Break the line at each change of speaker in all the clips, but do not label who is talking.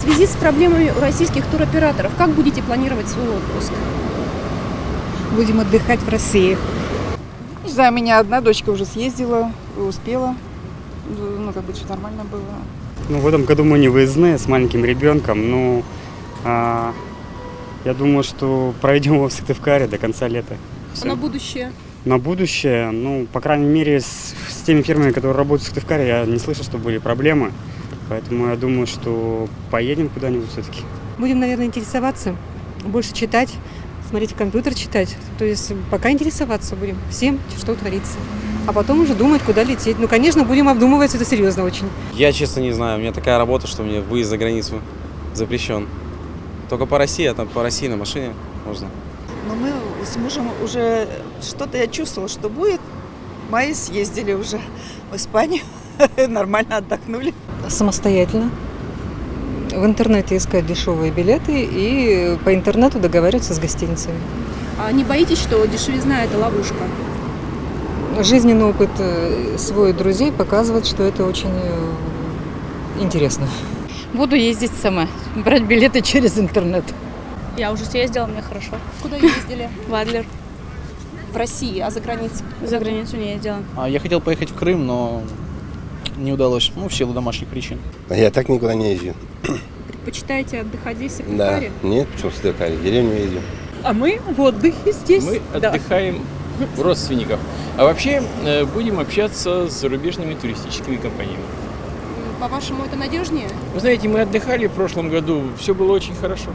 В связи с проблемами у российских туроператоров, как будете планировать свой отпуск?
Будем отдыхать в России.
Не знаю, у меня одна дочка уже съездила и успела. Как бы все нормально было.
В этом году мы не выездные с маленьким ребенком, я думаю, что проведем его в Сыктывкаре до конца лета.
А на будущее?
На будущее, по крайней мере, с теми фирмами, которые работают в Сыктывкаре, я не слышал, что были проблемы. Поэтому я думаю, что поедем куда-нибудь все-таки.
Будем, наверное, интересоваться, больше читать, смотреть в компьютер, читать. То есть пока интересоваться будем всем, что творится. А потом уже думать, куда лететь. Конечно, будем обдумывать, это серьезно очень.
Я, честно, не знаю. У меня такая работа, что мне выезд за границу запрещен. Только по России, а там по России на машине можно.
Но мы с мужем уже что-то я чувствовала, что будет. В мае съездили уже в Испанию, нормально отдохнули.
Самостоятельно. В интернете искать дешевые билеты и по интернету договариваться с гостиницами.
А не боитесь, что дешевизна – это ловушка?
Жизненный опыт свой и друзей показывает, что это очень интересно.
Буду ездить сама, брать билеты через интернет.
Я уже съездила, мне хорошо.
Куда ездили?
В Адлер.
В России, а за границей?
За границу не ездила.
Я хотел поехать в Крым, но не удалось, в силу домашних причин.
Я так никуда не ездил.
Предпочитаете отдыхать здесь, в
Да.
Сыктывкаре?
Нет, почему в Сыктывкаре? В деревню едем.
А мы в отдыхе здесь.
Мы отдыхаем в родственниках. А вообще будем общаться с зарубежными туристическими компаниями.
По-вашему, это надежнее?
Вы знаете, мы отдыхали в прошлом году, все было очень хорошо.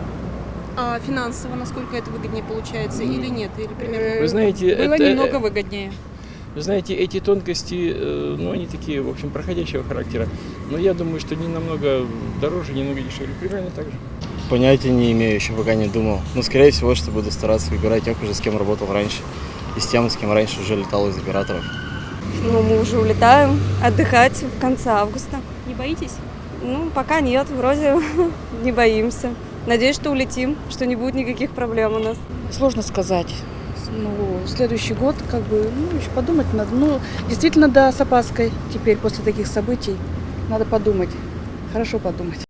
А финансово насколько это выгоднее получается или нет? Или примерно?
Вы знаете,
Было немного выгоднее.
Вы знаете, эти тонкости, они такие, в общем, проходящего характера. Но я думаю, что не намного дороже, не намного дешевле. Примерно так же.
Понятия не имею, еще пока не думал. Но, скорее всего, что буду стараться выбирать тех уже, с кем работал раньше. И с тем, с кем раньше уже летал из операторов.
Мы уже улетаем отдыхать в конце августа.
Не боитесь?
Пока нет, вроде не боимся. Надеюсь, что улетим, что не будет никаких проблем у нас.
Сложно сказать. Следующий год, еще подумать надо. Действительно, да, с опаской теперь после таких событий. Надо подумать. Хорошо подумать.